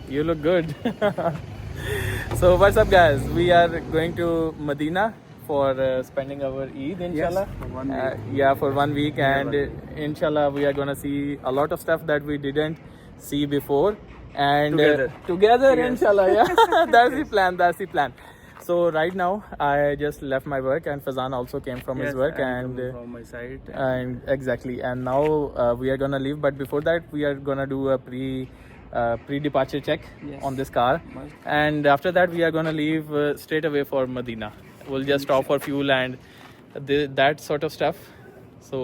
You look good. So what's up, guys? We are going to Medina for spending our Eid, inshallah. Yes, for 1 week. Yeah, for 1 week, and Yeah, inshallah we are gonna see a lot of stuff that we didn't see before, and Together. Yes. inshallah. Yeah, that's the plan. That's the plan. So right now I just left my work, and Fazan also came from his work, and from my side. and exactly, and now we are gonna leave. But before that, we are gonna do a pre-departure check Yes. on this car, Must. and after that we are gonna leave straight away for Medina. We'll just stop for fuel and that sort of stuff. So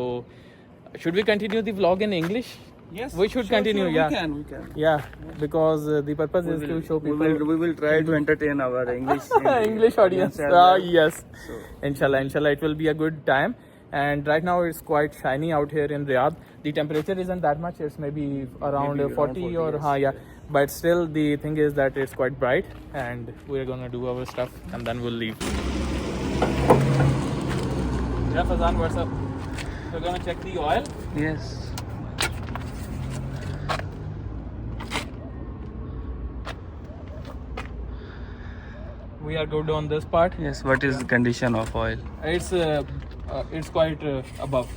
should we continue the vlog in English? Yes, We should continue, yeah. We can. Yeah, because the purpose is to show people We will try to entertain our English English audience. as well. Yes, So, inshallah, it will be a good time. And right now it's quite shiny out here in Riyadh. The temperature isn't that much. It's maybe around Maybe 40 or yes. yeah. But still, the thing is that it's quite bright, and we're gonna do our stuff and then we'll leave. Yeah, Fazan, what's up? We're gonna check the oil. yes. We are good on this part. Yes. What is the condition of oil? It's quite above.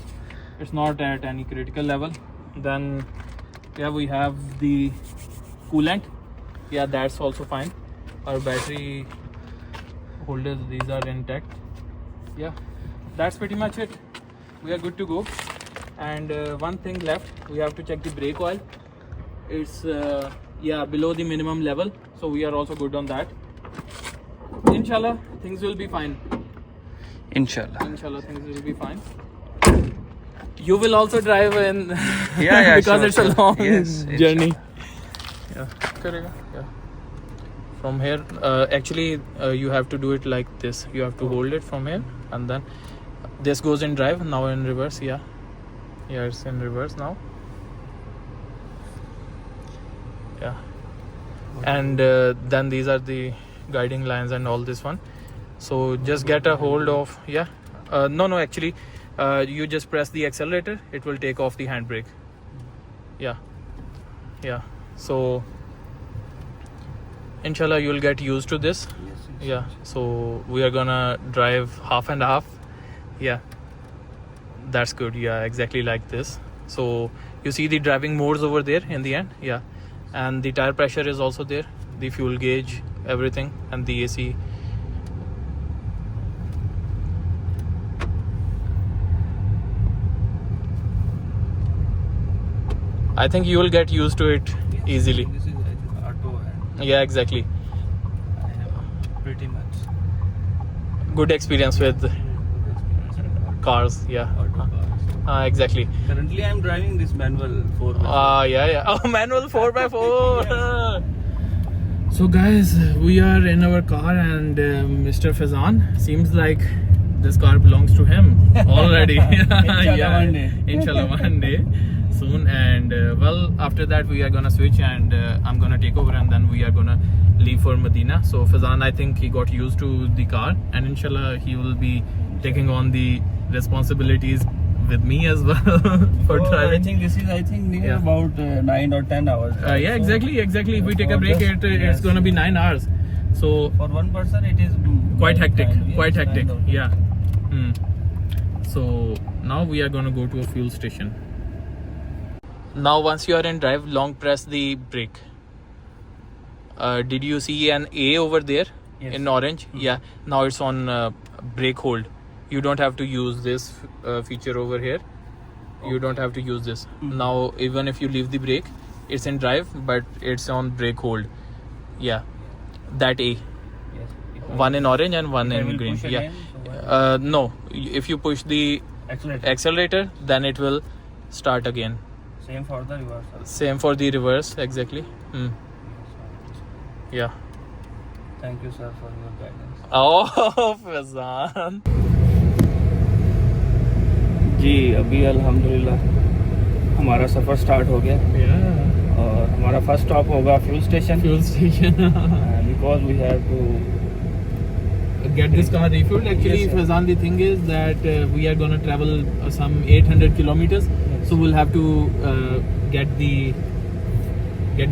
It's not at any critical level. Then yeah, we have the coolant. Yeah, that's also fine. Our battery holders, these are intact. Yeah, that's pretty much it. We are good to go. And one thing left, we have to check the brake oil. It's yeah, below the minimum level, so we are also good on that. Inshallah, things will be fine. Inshallah. Inshallah, things will be fine. You will also drive in Yeah, because sure, it's a sure. long Yes, journey. Yeah. Karega. Yeah. From here, actually, you have to do it like this. You have to hold it from here, and then this goes in drive. Now in reverse. Yeah. Yeah, it's in reverse now. Yeah. And then these are the guiding lines and all this one. So just get a hold of no actually you just press the accelerator, it will take off the handbrake. Yeah, so inshallah you'll get used to this. Yeah, so we are gonna drive half and half. Yeah, that's good. Yeah, exactly like this. So you see the driving modes over there in the end. Yeah, and the tire pressure is also there, the fuel gauge, everything, and the AC. I think you will get used to it easily. This is auto and Yeah, exactly. I have pretty much Good experience with cars. Yeah. auto cars. Exactly. Currently, I am driving this manual 4x4. Yeah. Oh, manual 4x4. So guys, we are in our car, and Mr. Fazan seems like this car belongs to him already. Inshallah, one day. Inshallah, one day soon. And well, after that we are gonna switch, and I'm gonna take over, and then we are gonna leave for Medina. So Fazan, I think he got used to the car, and inshallah he will be taking on the responsibilities with me as well for I driving. think this is near Yeah. about 9 or 10 hours. drive. Yeah, So, exactly. If we take a for break, just- it's yes. gonna be 9 hours. So For one person, it is quite hectic. kind- Quite yes, hectic. kind of. Yeah. So now we are gonna go to a fuel station. Now once you are in drive, long press the brake. Did you see an A over there Yes. in orange? Yeah. Now it's on brake hold. You don't have to use this feature over here. You don't have to use this. Now even if you leave the brake, it's in drive, but it's on brake hold. Yeah. That A. Yes. If I- One in orange and one if I in will green. push Yeah. again, so No. If you push the accelerator. accelerator, then it will start again. Same for the reversal. Same for the reverse. Exactly. Yeah. Thank you, sir, for your guidance. Oh, Fazan. जी अभी अल्हम्दुलिल्लाह हमारा सफ़र start हो गया Yeah. और हमारा first stop होगा fuel station Fuel station. Because we have to Get this car refueled. Actually, Yes, sir. Fazan, the thing is that we are gonna travel some 800 kilometers, Yes. so we'll have to get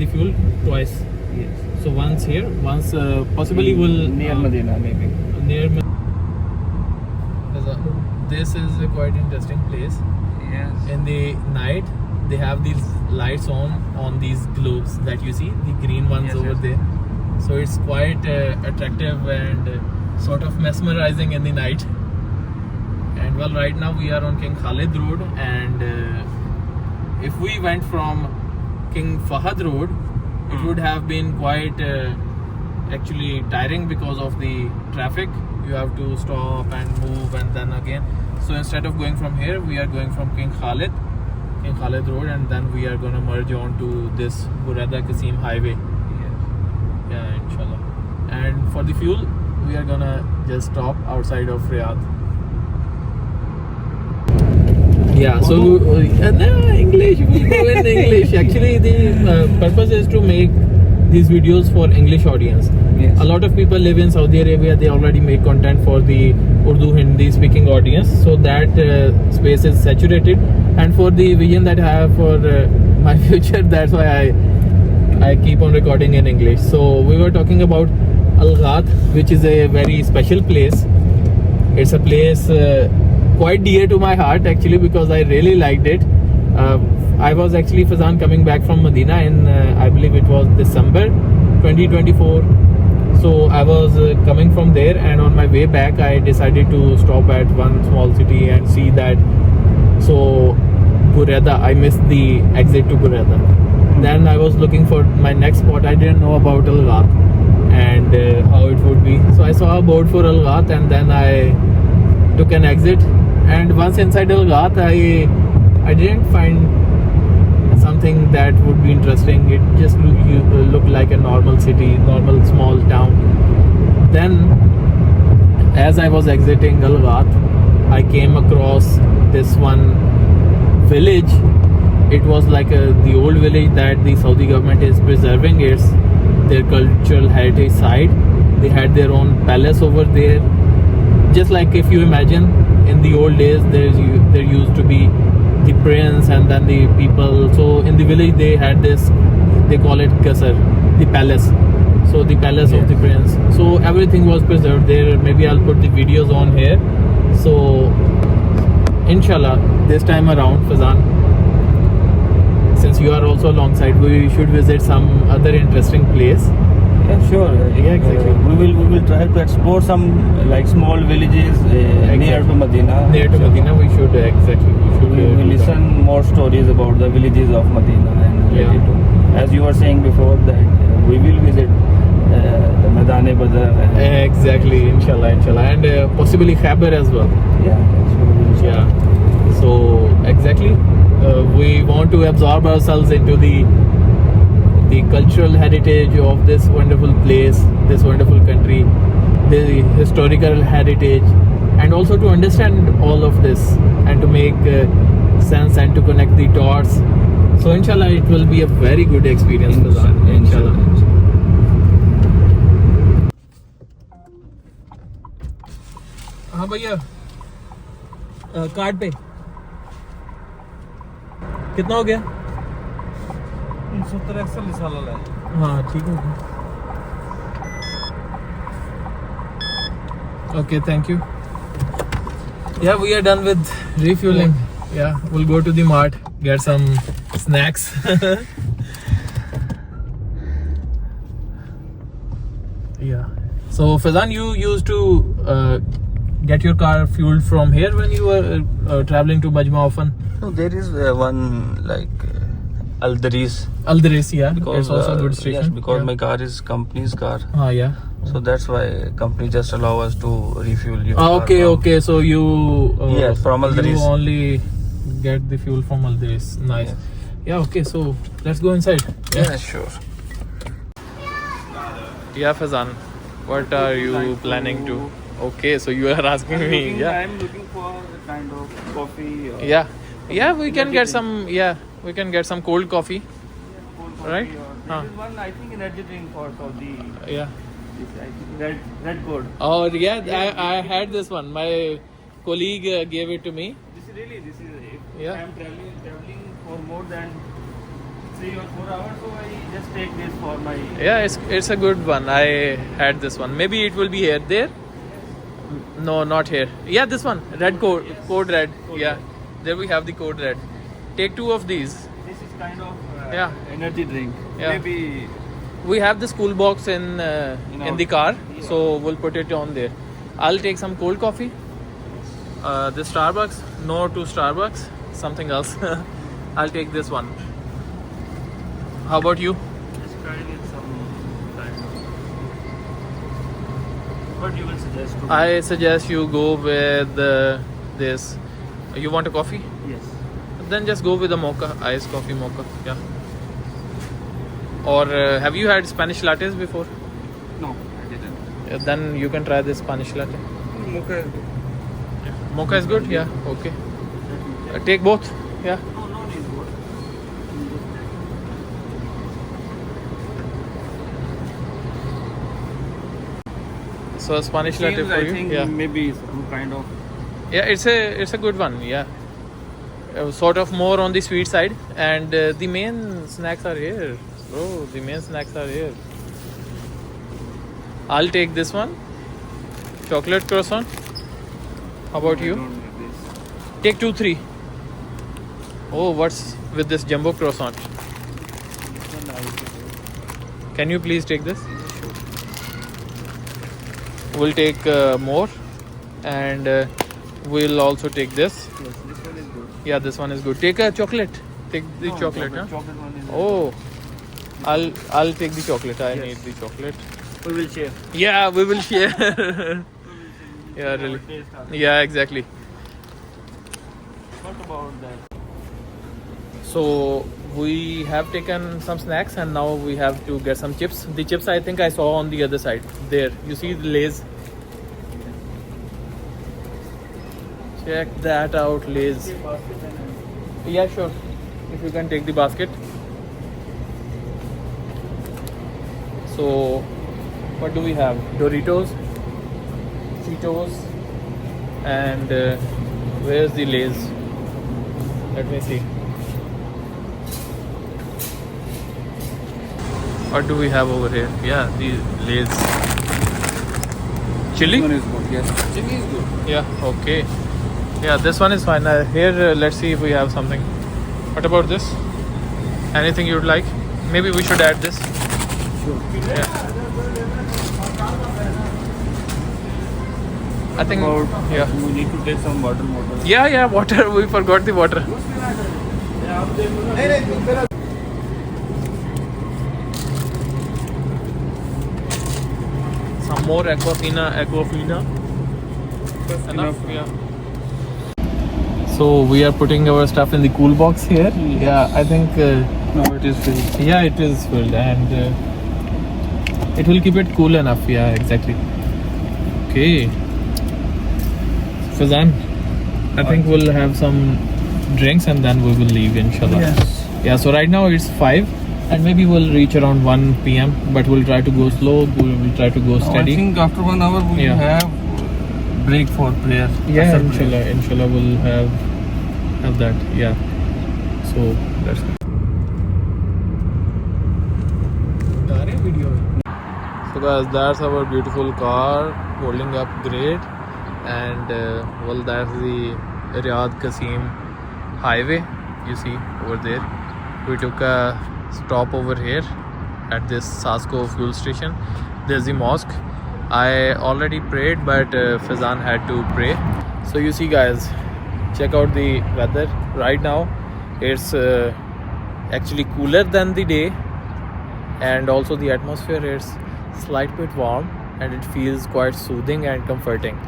the fuel twice. Yes. So once here, once possibly will near Medina maybe. near. This is a quite interesting place. Yes. In the night, they have these lights on these globes that you see, the green ones Yes, over yes. there. So it's quite attractive and sort of mesmerizing in the night. And well, right now we are on King Khalid Road, and if we went from King Fahad Road, it would have been quite actually tiring because of the traffic. You have to stop and move and then again. So instead of going from here, we are going from King Khalid Road, and then we are gonna merge on to this Buraidah Qasim Highway. Yes. Yeah, inshallah. And for the fuel, we are gonna just stop outside of Riyadh. Yeah, so no, English, we'll go in English. Actually, the purpose is to make these videos for English audience. Yes. A lot of people live in Saudi Arabia. They already make content for the Urdu Hindi speaking audience, so that space is saturated. And for the vision that I have for my future, that's why I keep on recording in English. So we were talking about Al Ghat, which is a very special place. It's a place quite dear to my heart actually, because I really liked it. I was actually, Fazan, coming back from Medina in I believe it was December 2024. So I was coming from there, and on my way back I decided to stop at one small city and see that. So Buraidah, I missed the exit to Buraidah. Then I was looking for my next spot. I didn't know about Al Ghat and how it would be. So I saw a board for Al Ghat, and then I took an exit. And once inside Al Ghat, I didn't find something that would be interesting. It just looked like a normal city, normal small town. Then as I was exiting Al Ghat, I came across this one village. It was like the old village that the Saudi government is preserving. It's their cultural heritage site. They had their own palace over there. Just like if you imagine in the old days, there used to be the prince and then the people. So in the village they had this, they call it Qasr, the palace. So the palace of the prince. So everything was preserved there. Maybe I'll put the videos on here. So inshallah, this time around, Fazan, since you are also alongside, we should visit some other interesting place. Yeah, sure. Yeah, exactly. We will try to explore some like small villages near to Medina. Near to Medina, we should exactly. We will listen more stories about the villages of Medina and related Yeah. to. As you were saying before, that we will visit the Maidan-e-Badr. Exactly, inshallah, and possibly Khyber as well. Yeah. So exactly, we want to absorb ourselves into the cultural heritage of this wonderful place, this wonderful country, the historical heritage, and also to understand all of this and to make sense and to connect the dots. So inshallah, it will be a very good experience for us. Inshallah. हाँ भैया, card पे कितना हो गया? 70 हाँ ठीक है. Okay, thank you. Yeah, we are done with refueling. Yeah, we'll go to the mart, get some snacks. Yeah. So Fazan, you used to get your car fueled from here when you were traveling to Majma often? No, there is one like Al-Daris. Al-Daris, yeah. Because it's also a good station. Yes, because yeah. my car is company's car. Yeah. So that's why company just allow us to refuel your Okay, car from- okay. So you Yes, from you Al-Daris. only get the fuel from Al-Daris. Nice. Yes. Yeah. Okay. So let's go inside. Yeah, sure. Yeah, Fazan. What are you planning to? Okay, so you are asking me. Yeah. I'm looking for a kind of coffee. Or Yeah. Yeah, we can get drink. some. Yeah, we can get some cold coffee. cold coffee Right? or- Huh. There is one, I think, energy drink for Saudi. Yeah. This, I think, red gold. Oh yeah, I had this one. My colleague gave it to me. This is if Yeah. I'm traveling for more than 3 or 4 hours, so I just take this for my. Yeah, it's a good one. I had this one. Maybe it will be here. There? No, not here. Yeah, this one. Red code. Yes. Code red. Code Yeah. red. There we have the code red. Take 2 of these. This is kind of Yeah. energy drink. Yeah. Maybe We have the school box in our- the car, Yeah. so we'll put it on there. I'll take some cold coffee. This Starbucks. No to Starbucks. Something else. I'll take this one. How about you? just try it some kind of. What you will suggest to me? I suggest you go with this. You want a coffee? Yes. Then just go with a mocha, iced coffee mocha. Yeah. Or have you had Spanish lattes before? No, I didn't. Yeah, then you can try this Spanish latte. Mocha. Mocha is good. Yeah. Okay. Take both. Yeah. No, no need what. So Spanish latte Seems, for I you. think Yeah. maybe some kind of. Yeah. It's a good one. Yeah. Sort of more on the sweet side, and the main snacks are here, bro. The main snacks are here. I'll take this one. Chocolate croissant. How about I you? don't need this. Take 2, 3. Oh, what's with this jumbo croissant? This one I will take. Can you please take this? We'll take more, and we'll also take this. Yes, this one is good. Yeah, this one is good. Take a chocolate. Take the No, chocolate, huh? Chocolate one is. Oh, I'll take the chocolate. I Yes. need the chocolate. We will share. Yeah, we will share. Yeah, Our really. taste are- Yeah, exactly. What about that? So we have taken some snacks, and now we have to get some chips. The chips I think I saw on the other side. There, you see the Lay's. Check that out, Lay's. Yeah, sure. If you can take the basket. So, what do we have? Doritos, Cheetos, and where's the Lay's? Let me see. What do we have over here? Yeah, the Lay's. Chili? This one is good. Yes. Chili is good. Yeah, okay. Yeah, this one is fine. Here, let's see if we have something. What about this? Anything you'd like? Maybe we should add this. Sure. Yeah. I think. About, Yeah. We need to take some water. Yeah, yeah, water. We forgot the water. Some more Aquafina. Enough, yeah. So we are putting our stuff in the cool box here. Yeah, I think. No, it is filled. Yeah, it is filled, and it will keep it cool enough. Yeah, exactly. Okay. Fazan, I think we'll have some drinks and then we will leave, inshallah. Yes. Yeah, so right now it's 5 and maybe we'll reach around 1 p.m. but we'll try to go slow, we'll try to go I steady. think after 1 hour we Yeah. will have break for prayer. Yeah, Asr prayer. inshallah we'll have that. Yeah. So let's go. So guys, that's our beautiful car holding up great, and well, that's the Riyadh Qasim highway you see over there. We took a stop over here at this Sasco fuel station. There's the mosque. I already prayed, but Fazan had to pray. So you see guys, check out the weather right now. It's actually cooler than the day, and also the atmosphere is slight bit warm and it feels quite soothing and comforting.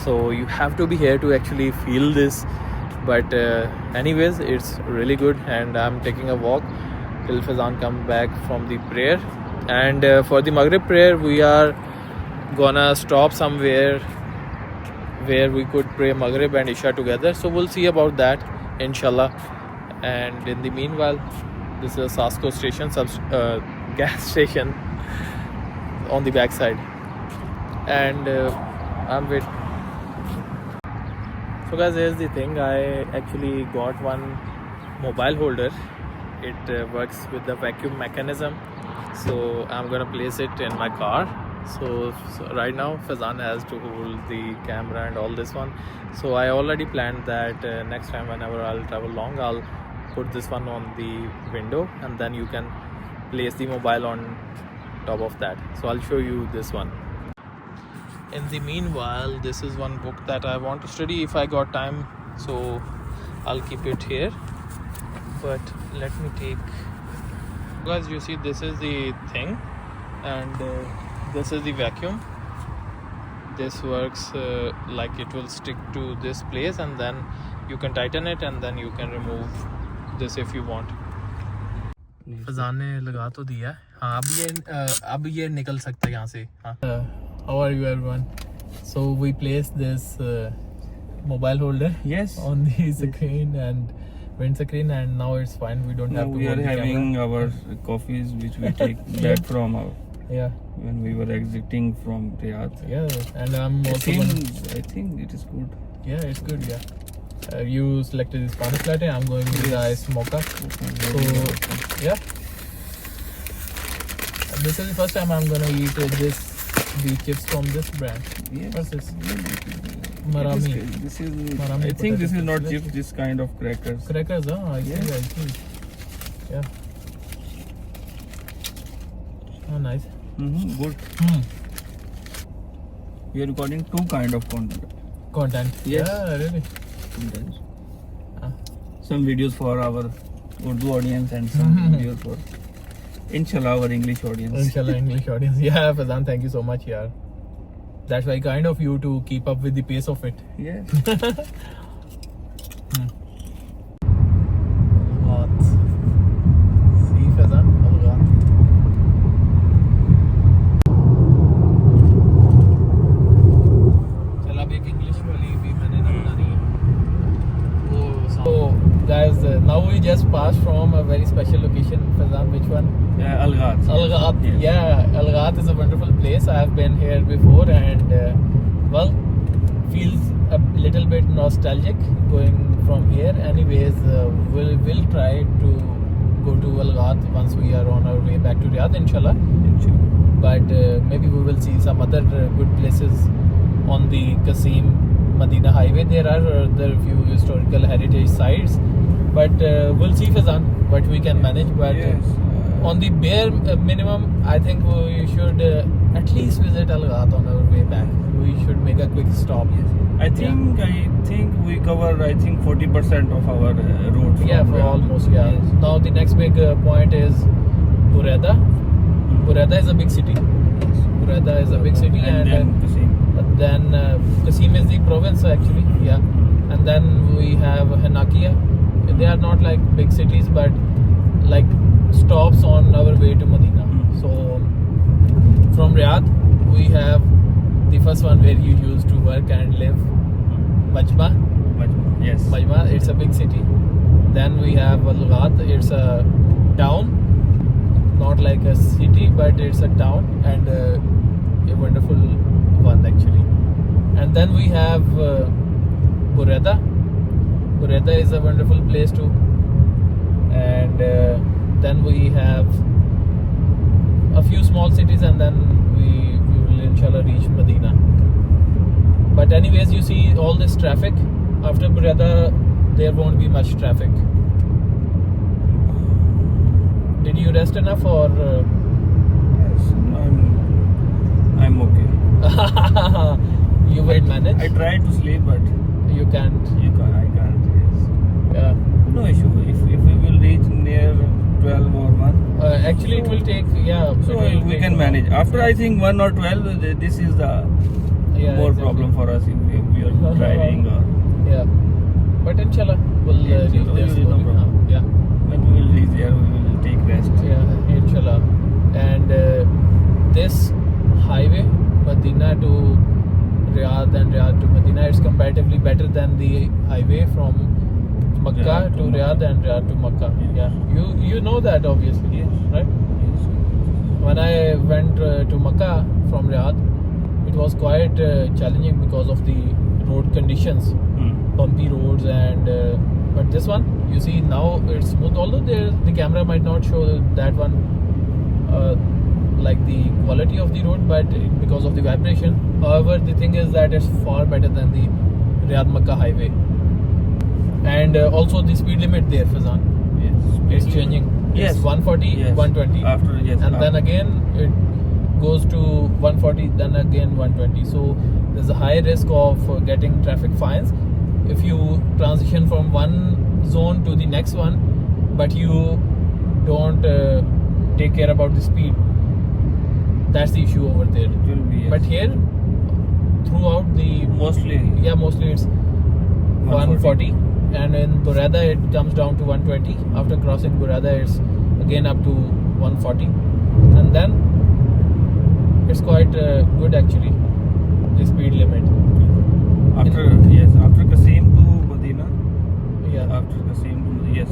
So you have to be here to actually feel this, but anyways, it's really good, and I'm taking a walk till Fazan come back from the prayer. And for the Maghrib prayer we are gonna stop somewhere where we could pray Maghrib and Isha together, so we'll see about that, inshallah. And in the meanwhile, this is a Sasco station, gas station on the back side, and I'm with. So guys, here's the thing, I actually got one mobile holder. it works with the vacuum mechanism. So I'm gonna place it in my car. So right now Fazan has to hold the camera and all this one. So I already planned that next time whenever I'll travel long, I'll put this one on the window, and then you can place the mobile on top of that. So I'll show you this one. In the meanwhile, this is one book that I want to study if I got time, so I'll keep it here. But let me take, guys, you see this is the thing, and this is the vacuum. This works like it will stick to this place, and then you can tighten it, and then you can remove this if you want. Fazan ने लगा तो दिया है, हाँ अब ये निकल सकता है यहाँ से. हाँ. How are you everyone? So we placed this mobile holder Yes. on the screen and windscreen, and now it's fine. We don't Now have to we hold are the having camera. our coffees which we take back from our Yeah, when we were exiting from Riyadh. yeah, and I'm I also. think, I think it is good. Yeah, it's good. Yeah, you selected the Spanish latte. I'm going with the iced mocha. So yeah, this is the first time I'm gonna eat the chips from this brand. Yes. What's this? Marami. Marami. This is. Marami I think this is potato not chips. chips. This kind of crackers. Crackers, huh? I see. Yes. I see. Yeah. Oh, nice. Good. We are recording two kind of content. Yes. Yeah, really. Sometimes. Ah. Some videos for our Urdu audience and some videos for inshallah our English audience. Inshallah, English audience. Yeah, Fazan, thank you so much, yaar. That's very kind of you to keep up with the pace of it. Yes. Alghat. See, Fazan, Alghat. चल अब एक English वाली भी मैंने ना बनानी है. So guys, now we just passed from a very special location. Fazan, which one? Alghat. Alghat. Yes. Yeah, Alghat is a wonderful place. I have been here before, and well, feels a little bit nostalgic going from here. Anyways, we'll try to go to Alghat once we are on our way back to Riyadh, inshallah. But maybe we will see some other good places on the Qasim Medina highway. There are other few historical heritage sites, but we'll see, Fazan, what we can manage. But Yes. on the bare minimum, I think we should at least visit Alghat on our way back. We should make a quick stop. I think we cover 40% of our route. Yeah, from for Riyadh. almost, yeah. Yes. Now the next big point is Buraidah. Buraidah is a big city. Buraidah is a big city, And then Qasim. then Qasim is the province actually, yeah. And then we have Hanakia. They are not like big cities, but like stops on our way to Medina. So from Riyadh, we have the first one where you used to work and live, Majma. Yes. Majma, it's a big city. Then we have Alghat. It's a town, not like a city, but it's a town, and a wonderful one actually. And then we have Buraidah. Buraidah is a wonderful place too. And then we have a few small cities, and then we will inshallah reach Medina. But anyways, you see all this traffic. After Buraidah, there won't be much traffic. Did you rest enough, or Yes. I'm okay. you will manage? I tried to sleep, but You can't. I can't. Yes. Yeah. No issue. If we will reach near 12 or 1, Actually, it will take. Yeah. so it will we take can long. manage. After I think 1 or 12, this is the Yeah, more exactly. problem for us if we are driving or Yeah. But inshallah, we'll reach Inshallah, there no slowly. problem. Yeah. when we will reach there, we will take rest. Yeah, inshallah. And this highway, Medina to Riyadh and Riyadh to Medina, it's comparatively better than the highway from Makkah Riyadh to to Riyadh and Riyadh to Makkah. Yes. Yeah, you know that obviously, Yes. right? Yes. When I went to Makkah from Riyadh, it was quite challenging because of the road conditions, bumpy roads, and But this one, you see now it's smooth. Although the camera might not show that one like the quality of the road, but because of the vibration. However, the thing is that it's far better than the Riyadh Makkah highway. And also the speed limit there, Fazan. Yes. It's changing. Yes. It's 140, Yes. 120. After, yes. And then again it goes to 140, then again 120. So there's a high risk of getting traffic fines if you transition from one zone to the next one, but you don't take care about the speed. That's the issue over there. It will be, yes. But here, throughout the mostly mostly it's 140, and in Buraidah it comes down to 120. After crossing Buraidah, it's again up to 140, and then it's quite good actually, the speed limit. after Qasim to Medina. Yeah, After Qasim to Medina, yes.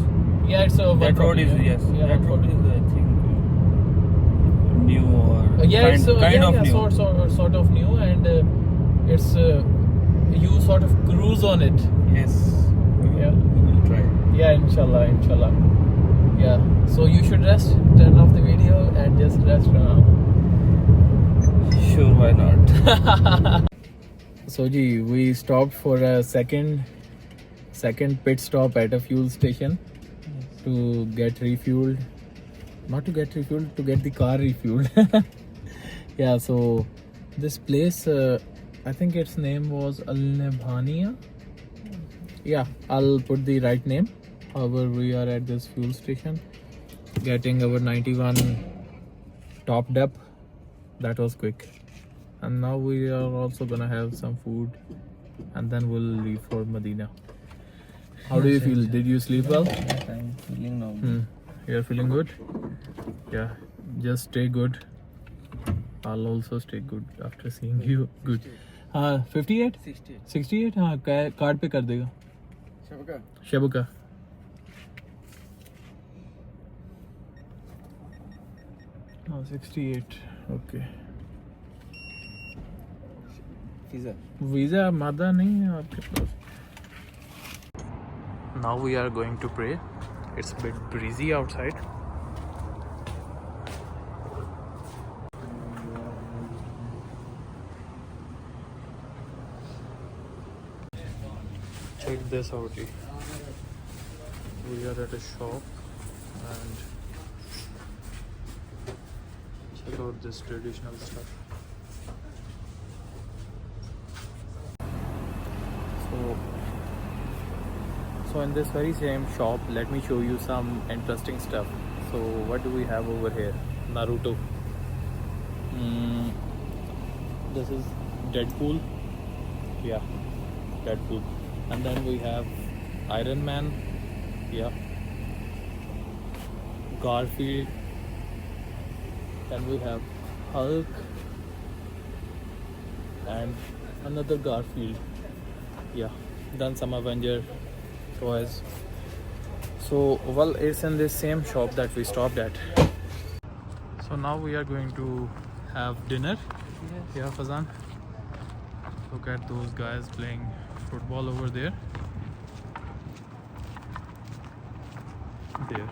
yeah, it's a That road is, yes. Yeah, That road is, I think, new or yeah, kind, it's kind of new. sort of new, and it's you sort of cruise on it. Yes. Yeah. We will try. Yeah, inshallah. Yeah, so you should rest, turn off the video and just rest now. Sure, why not? So ji, we stopped for a second pit stop at a fuel station to get refueled. Not to get refueled, to get the car refueled. Yeah, so this place, I think its name was Al Nabhania. Yeah, I'll put the right name. However, we are at this fuel station getting our 91 topped up. That was quick. And now we are also gonna have some food and then we'll leave for Medina. How do you feel? Did you sleep well? Yes, I'm feeling now. You're feeling good? Yeah, just stay good. I'll also stay good after seeing you. Good. 58? 68? हाँ card पे कर देगा शबका. हाँ 68. Okay. Visa मादा नहीं है आपके पास. Now we are going to pray. It's a bit breezy outside. Check this out. We are at a shop and check out this traditional stuff. So in this very same shop, let me show you some interesting stuff. So what do we have over here? Naruto. This is Deadpool. Yeah, Deadpool. And then we have Iron Man. Yeah. Garfield. Then we have Hulk. And another Garfield. Yeah. Then some Avenger toys. So well, it's in this same shop that we stopped at. So now we are going to have dinner. Yeah, Fazan. Look at those guys playing football over there. There.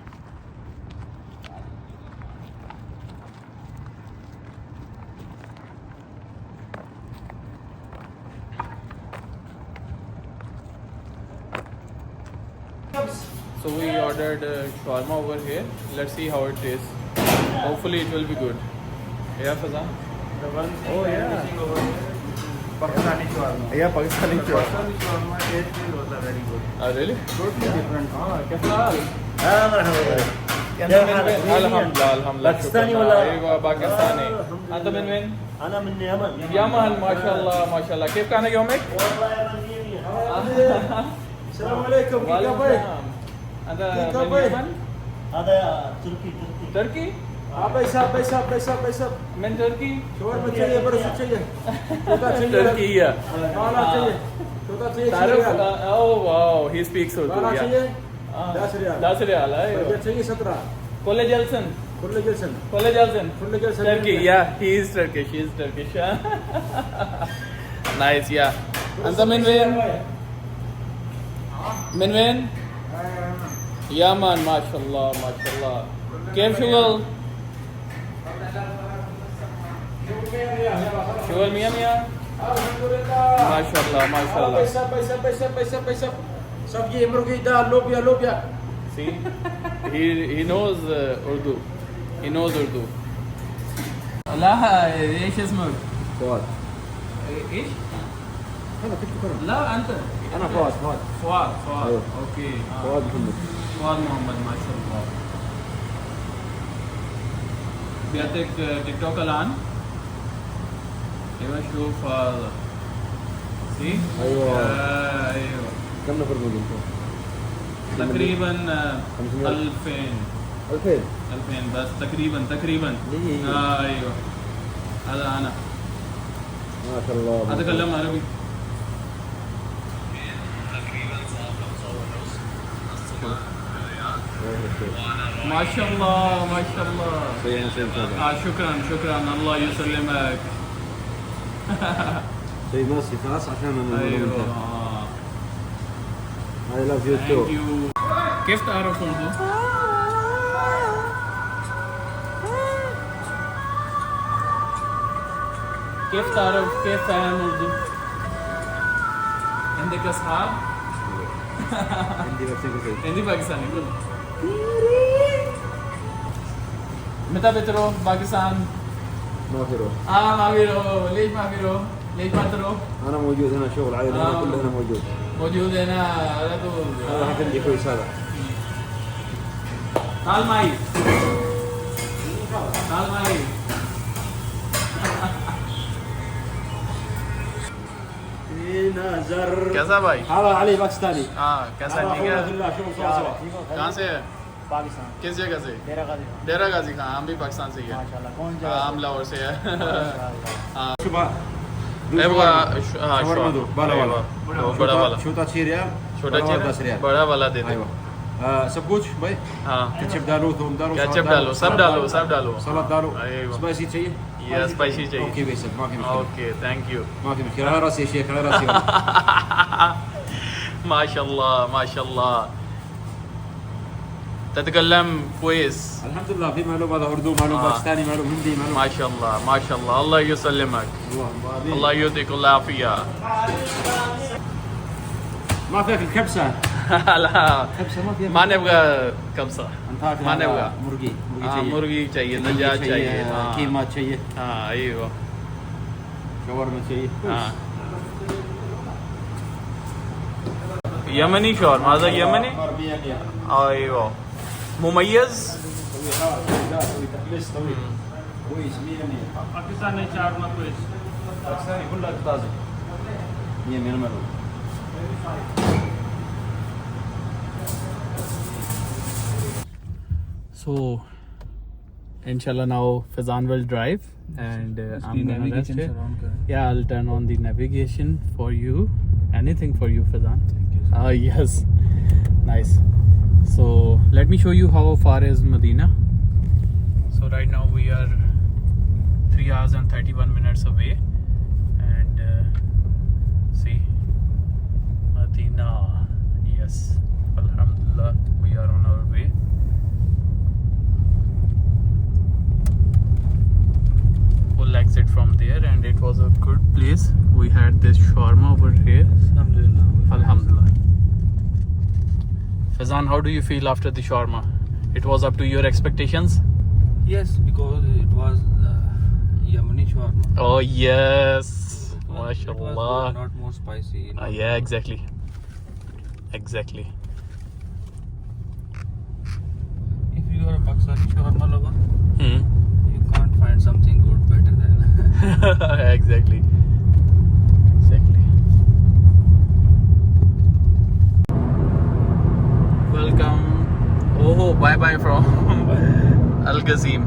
So we ordered shawarma over here. Let's see how it tastes. Hopefully it will be good. Yeah, Fazan? Oh yeah. Pakistani shawarma. Yeah, Pakistani shawarma. Pakistani shawarma taste is very good. Really? Totally different. कैसा हाल? Alhamdulillah. Alhamdulillah. Pakistani wala. أيوة باكستاني. أنت من وين؟ أنا من اليمن. يمن ما شاء الله ما شاء الله. كيف كان يومك؟ والله يمنيني. السلام عليكم. كيف كيف؟ أنت من اليمن؟ هذا تركي. تركي؟ पैसा من تركي؟ shawarma चाहिए बरस चाहिए छोटा चाहिए تركيا. खाना चाहिए छोटा चाहिए تعرف oh wow he speaks Urdu. खाना Yeah. चाहिए 10 रियाल 10 ريال बर्गर أيوة. चाहिए 17 كل جلسن كل جلسن كل جلسن كل جلسن Turkey, yeah, he is Turkish. He is Turkish. Nice, yeah. أنت من وين؟ من وين؟ या मान माशाल्लाह माशाल्लाह كيف شغل شغل مية مية माशाल्लाह माशाल्लाह पैसा सब ये मुर्गी दाल लोबिया see he knows Urdu Urdu لا ايش اسمك فؤاد ايش انا كنت كرم لا انت انا فؤاد فؤاد أيوه. اوكي فؤاد محمد فؤاد محمد ما شاء الله بيعطيك تيك توك الان ايوه شوف هذا سي ايوه ايوه كم نفر موجودين؟ تقريبا 500. 2000 بس تقريبا ليه؟ ايوه هذا انا ما شاء الله اتكلم عربي ما شاء الله ما شاء الله شكرا الله يسلمك شيء ماشي خلاص عشان انا ايوه I love you too. Thank you. كيف تعرف اردو؟ كيف فاهم اردو؟ عندك اصحاب؟ عندي بس كذا Hindi Pakistani बोल متى بتروح باكستان؟ ما في روح ما بيروح ليش ما تروح؟ انا موجود هنا شغل عادي انا كله هنا موجود هنا على طول هذا حق عندي كويس هذا تعال معي نظر कैसा भाई هذا علي باكستاني कैसा هذا ठीक أخونا है في الله شغل سوا कहाँ से है पाकिस्तान किस जगह से डेरा गाजी डेरा गाजी कहाँ हम भी पाकिस्तान से ही है माशाल्लाह कौन जगह हम लाहौर से है شوف एबगा شاورما दो बाला वाला बड़ा वाला छोटा 6 रियाल छोटा बड़ा वाला 10 चीज रियाल बड़ा वाला दे दे ايوه सब कुछ भाई हाँ केचप डालो थूम डालो केचप डालो सब डालो सलाद डालो أيوة. سبايسي चाहिए ये स्पाइसी चाहिए اوكي بس ما في مشكله ओके थैंक यू ما في مشكله على راسي يا شيخ على راسي ما شاء الله تتكلم كويس الحمد لله في معلوم هذا اردو معلوم باكستاني معلوم هندي معلوم ما شاء الله الله يسلمك اللهم آمين. الله يعطيك العافية ما فيك الكبسه لا كبسه ما فيها ما نبغى كبسة انت هاك ما نبغى مرغي मुर्गी चाहिए चाहिए दजाज चाहिए कीमा चाहिए ايوه شاورما चाहिए يمني شاورما هذا يمني عربية ايوه مميز كويس 100 Pakistani شاورما كويس باكستاني كلها طازه 100 مرة So, inshallah now Fazan will drive and I'm gonna rest here. Yeah, I'll turn on the navigation for you. Anything for you, Fazan. Yes, nice. So let me show you how far is Medina. So right now we are 3 hours and 31 minutes away, and see Medina. Yes, Alhamdulillah, we are on our way. Full exit from there, and it was a good place. We had this shawarma over here. Alhamdulillah. Fazan, how do you feel after the shawarma? It was up to your expectations? Yes, because it was Yemeni shawarma. Oh yes, It was mashallah. not more spicy. Yeah, exactly. If you are a Pakistani shawarma lover, Hmm. you can't find something good better than. Exactly. Welcome. Oh, bye from Al Ghazim.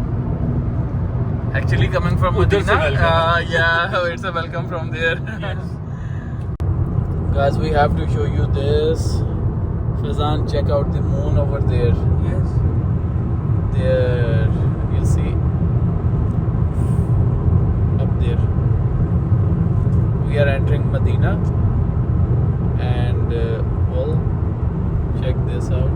Actually, coming from Medina. Yeah, it's a welcome from there. Guys, we have to show you this. Fazan, check out the moon over there. Yes. There, you see. Up there. We are entering Medina, and well, check this out.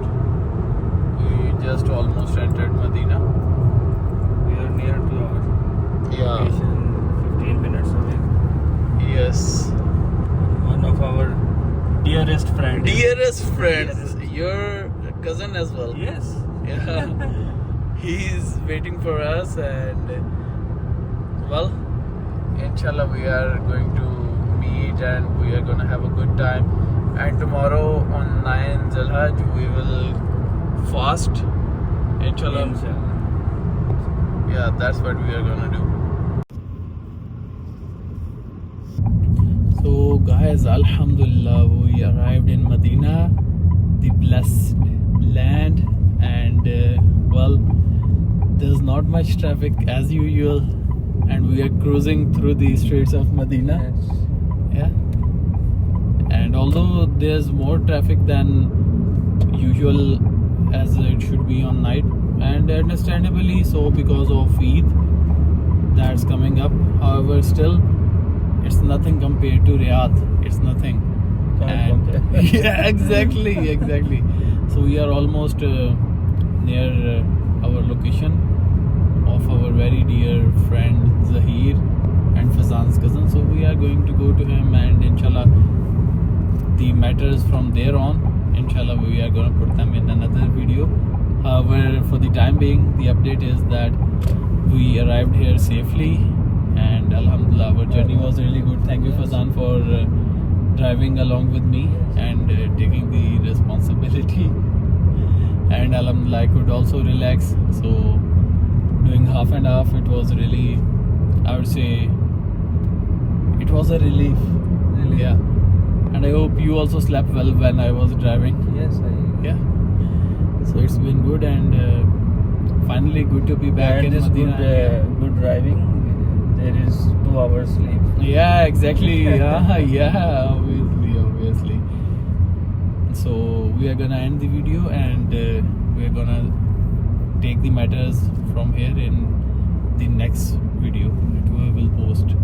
best friends, your cousin as well. Yes. Yeah. He's waiting for us, and well, inshallah we are going to meet and we are gonna have a good time. And tomorrow on 9 Zulhaj we will fast. Inshallah. Yeah, that's what we are gonna do. So guys, Alhamdulillah, we arrived in Medina, the blessed land, and well, there's not much traffic as usual, and we are cruising through the streets of Medina. Yeah, and although there's more traffic than usual as it should be on night, and understandably so because of Eid that's coming up, however still it's nothing compared to Riyadh. It's nothing. Yeah, exactly. So we are almost near our location of our very dear friend Zahir and Fazan's cousin. So we are going to go to him, and inshallah the matters from there on, inshallah we are going to put them in another video. However, for the time being, the update is that we arrived here safely, and alhamdulillah our journey was really good. Thank you Fazan for driving along with me and taking the responsibility, and alhamdulillah I could also relax. So doing half and half, it was really, I would say it was a relief. Yeah, and I hope you also slept well when I was driving. Yes, Yeah, so it's been good, and finally good to be back in Medina. Good driving. There is 2 hours sleep. Yeah, exactly. Yeah, obviously. So we are gonna end the video, and we are gonna take the matters from here in the next video that we will post.